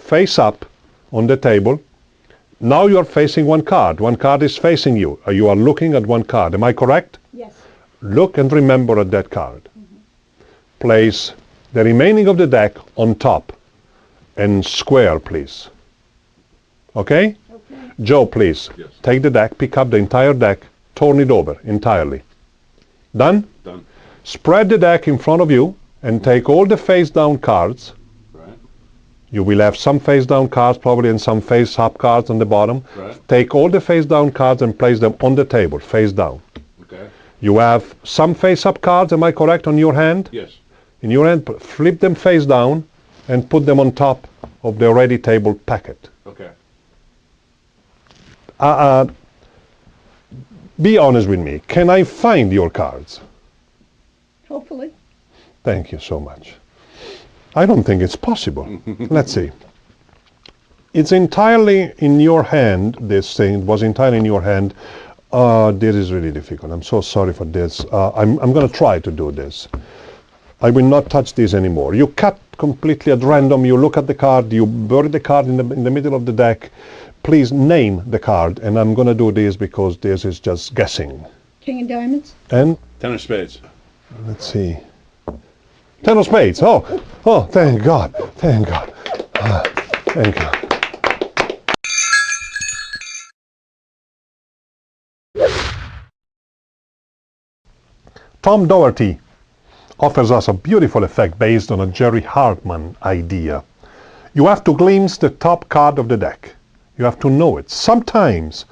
face up on the table. Now you are facing one card. One card is facing you. You are looking at one card. Am I correct? Yes. Look and remember at that card. Place the remaining of the deck on top and square, please. Okay? Okay. Joe, please. Yes. Take the deck, pick up the entire deck, turn it over entirely. Done? Done. Spread the deck in front of you and take all the face down cards. Right. You will have some face down cards probably and some face up cards on the bottom. Right. Take all the face down cards and place them on the table, face down. Okay. You have some face up cards, am I correct, on your hand? Yes. In your hand, flip them face down and put them on top of the ready table packet. Okay. Be honest with me. Can I find your cards? Hopefully. Thank you so much. I don't think it's possible. Let's see. It's entirely in your hand, this thing was entirely in your hand. This is really difficult. I'm so sorry for this. I'm going to try to do this. I will not touch this anymore. You cut completely at random. You look at the card. You bury the card in the middle of the deck. Please name the card. And I'm going to do this because this is just guessing. King of diamonds. And Ten of spades. let's see. Ten of spades. Oh, thank God. Thank God. Thank God. Tom Doherty offers us a beautiful effect based on a Jerry Hartman idea. You have to glimpse the top card of the deck. You have to know it. Sometimes,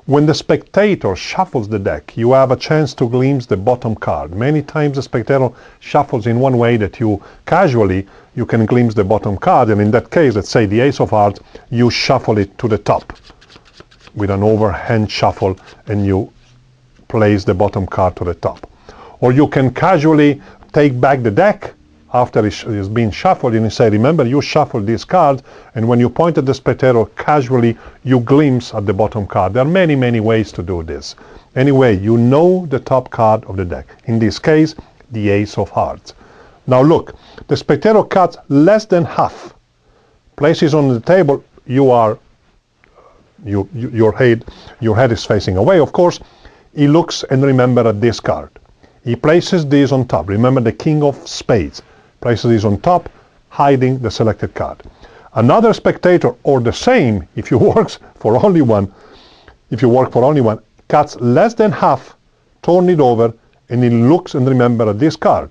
when the spectator shuffles the deck, you have a chance to glimpse the bottom card. Many times the spectator shuffles in one way that you can glimpse the bottom card, and in that case, let's say the ace of hearts, you shuffle it to the top with an overhand shuffle and you place the bottom card to the top. Or you can casually take back the deck after it's been shuffled and you say, remember, you shuffled this card, and when you point at the spectator, casually you glimpse at the bottom card. There are many, many ways to do this. Anyway, you know the top card of the deck. In this case, the ace of hearts. Now look, the spectator cuts less than half, places on the table, your head is facing away, of course. He looks and remember at this card. He places this on top. Remember the king of spades. Places this on top, hiding the selected card. Another spectator, or the same, if you work for only one, cuts less than half, turn it over, and he looks and remember at this card,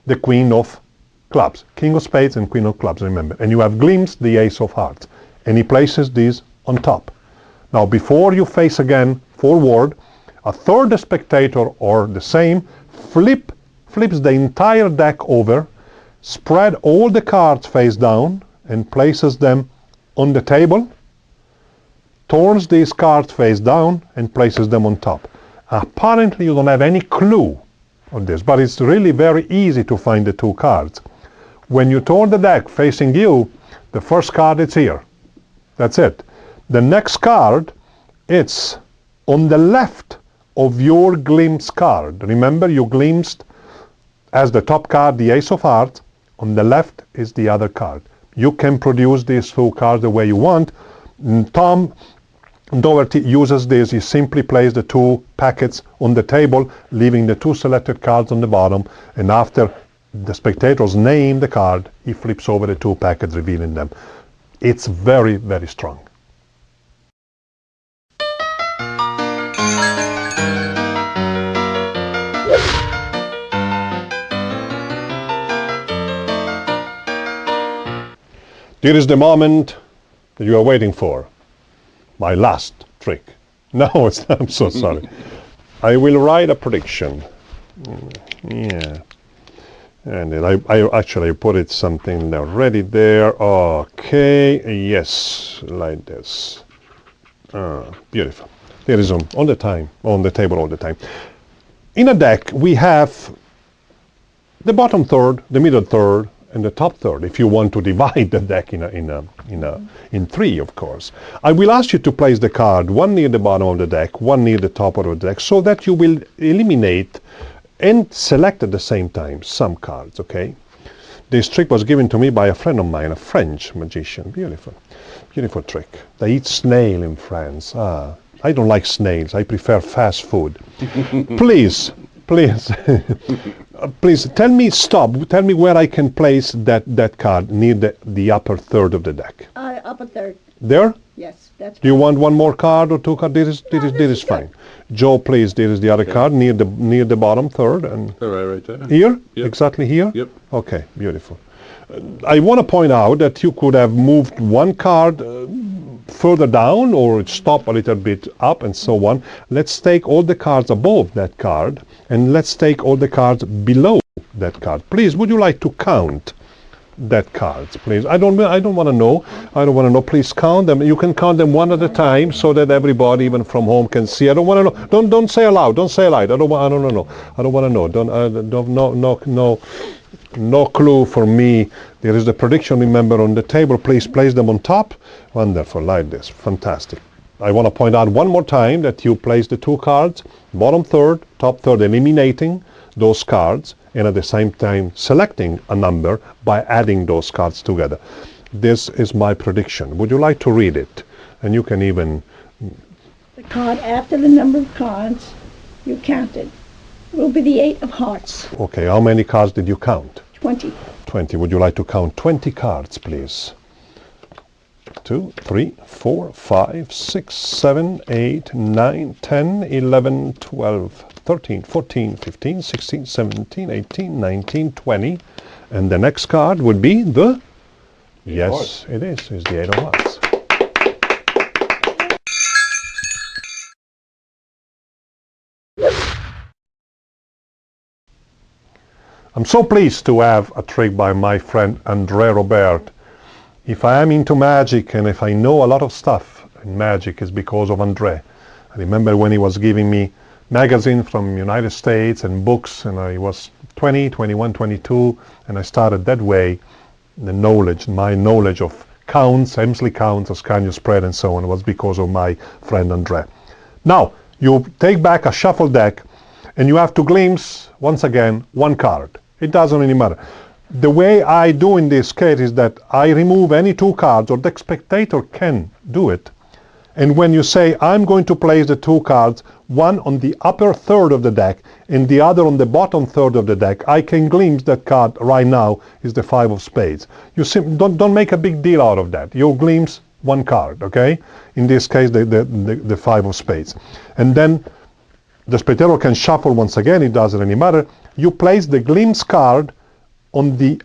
the queen of clubs, king of spades and queen of clubs, remember. And you have glimpsed the ace of hearts. And he places this on top. Now, before you face again forward, a third spectator, or the same, flips the entire deck over, spread all the cards face down, and places them on the table, turns these cards face down, and places them on top. Apparently, you don't have any clue on this, but it's really very easy to find the two cards. When you turn the deck facing you, the first card is here. That's it. The next card, it's on the left of your glimpse card. Remember, you glimpsed as the top card the ace of hearts. On the left is the other card. You can produce these two cards the way you want. Tom Doherty uses this. He simply places the two packets on the table, leaving the two selected cards on the bottom, and after the spectators name the card, he flips over the two packets, revealing them. It's very, very strong. Here is the moment that you are waiting for. My last trick. No, I'm so sorry. I will write a prediction. Yeah. And then I actually put it something already there. Okay. Yes, like this. Beautiful. There is on the table all the time. In a deck, we have the bottom third, the middle third, and the top third, if you want to divide the deck in three, of course. I will ask you to place the card, one near the bottom of the deck, one near the top of the deck, so that you will eliminate and select at the same time some cards, okay? This trick was given to me by a friend of mine, a French magician. Beautiful, beautiful trick. They eat snail in France. I don't like snails. I prefer fast food. Please, please, please tell me, stop. Tell me where I can place that card near the upper third of the deck. Upper third. There? Yes, that's. Do you want one more card or two cards? This is fine. Joe, please. There is the other card near the bottom third and. Right there. Here? Yep. Exactly here? Yep. Okay, beautiful. I want to point out that you could have moved one card further down or stop a little bit up and so on. Let's take all the cards above that card and let's take all the cards below that card. Please, would you like to count that cards, please? I don't want to know. I don't want to know. Please count them. You can count them one at a time so that everybody, even from home, can see. I don't want to know. Don't say aloud. Don't say aloud. I don't want to know. I don't want to know. No clue for me. There is the prediction, remember, on the table. Please place them on top. Wonderful, like this. Fantastic. I want to point out one more time that you place the two cards, bottom third, top third, eliminating those cards, and at the same time selecting a number by adding those cards together. This is my prediction. Would you like to read it? And you can even... The card after the number of cards you counted will be the 8 of hearts. Okay, how many cards did you count? 20. 20. Would you like to count 20 cards, please? 2, 3, 4, 5, 6, 7, 8, 9, 10, 11, 12, 13, 14, 15, 16, 17, 18, 19, 20. And the next card would be the... Yes, it is. It's the 8 of hearts. I'm so pleased to have a trick by my friend André Robert. If I am into magic and if I know a lot of stuff in magic, it's because of André. I remember when he was giving me magazine from United States and books, and I was 20, 21, 22, and I started that way. The knowledge, my knowledge of counts, Emsley counts, Ascanius spread, and so on, was because of my friend André. Now, you take back a shuffle deck, and you have to glimpse, once again, one card. It doesn't really matter. The way I do in this case is that I remove any two cards, or the spectator can do it. And when you say, I'm going to place the two cards, one on the upper third of the deck and the other on the bottom third of the deck, I can glimpse that card right now is the 5 of spades. You don't make a big deal out of that. You glimpse one card, okay? In this case, the 5 of spades. And then the spectator can shuffle once again, it doesn't really matter. You place the glimpse card on the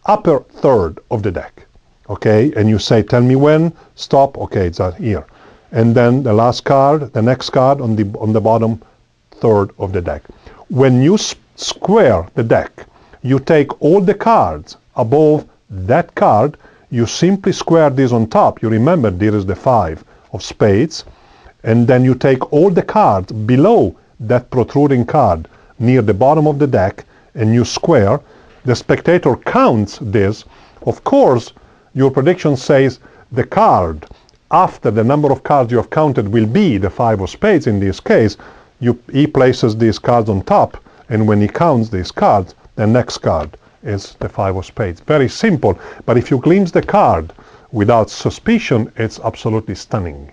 upper third of the deck, okay? And you say, tell me when, stop, okay, it's here. And then the last card, the next card on the bottom third of the deck. When you square the deck, you take all the cards above that card, you simply square this on top. You remember there is the 5 of spades, and then you take all the cards below that protruding card near the bottom of the deck, and you square. The spectator counts this. Of course, your prediction says the card after the number of cards you have counted will be the 5 of spades. In this case, he places these cards on top, and when he counts these cards, the next card is the 5 of spades. Very simple, but if you glimpse the card without suspicion, it's absolutely stunning.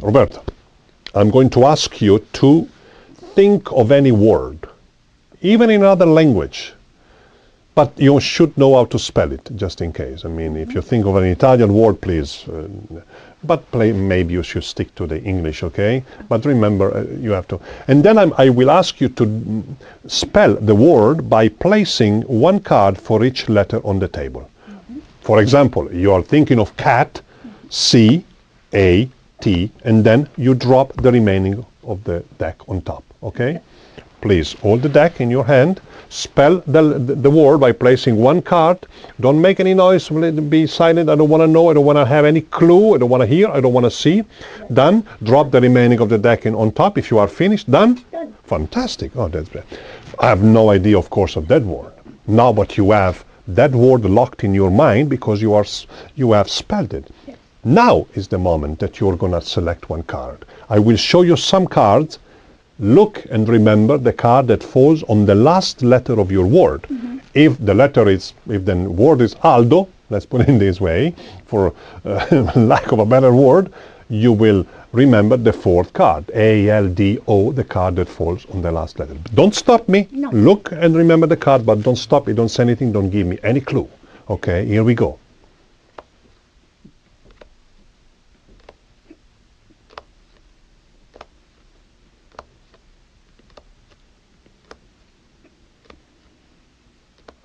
Roberta, I'm going to ask you to think of any word, even in another language, but you should know how to spell it, just in case. I mean, if you think of an Italian word, please, but maybe you should stick to the English, okay? But remember, you have to. And then I will ask you to spell the word by placing one card for each letter on the table. For example, you are thinking of cat, C-A, T, and then you drop the remaining of the deck on top, okay? Please hold the deck in your hand, spell the word by placing one card. Don't make any noise, be silent. I don't want to know, I don't want to have any clue, I don't want to hear, I don't want to see. Done. Drop the remaining of the deck on top. If you are finished, done? Fantastic. Oh, that's great. I have no idea, of course, of that word. Now, but you have that word locked in your mind because you have spelled it. Yes. Now is the moment that you're going to select one card. I will show you some cards. Look and remember the card that falls on the last letter of your word. If the word is Aldo, let's put it in this way, for lack of a better word, you will remember the fourth card, A-L-D-O, the card that falls on the last letter. Don't stop me. No. Look and remember the card, but don't stop me, don't say anything, don't give me any clue. Okay, here we go.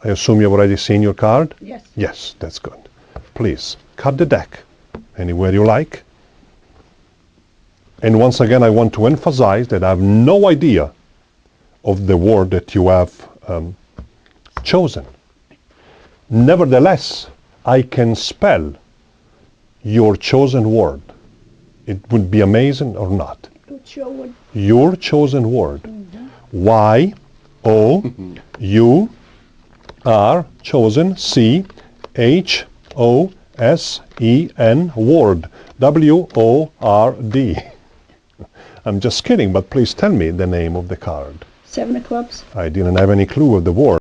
I assume you've already seen your card? Yes. Yes, that's good. Please, cut the deck anywhere you like. And once again, I want to emphasize that I have no idea of the word that you have chosen. Nevertheless, I can spell your chosen word. It would be amazing or not. Your chosen word. Y-O-U-R, chosen, C-H-O-S-E-N, word, W-O-R-D. I'm just kidding, but please tell me the name of the card. 7 of clubs. I didn't have any clue of the word.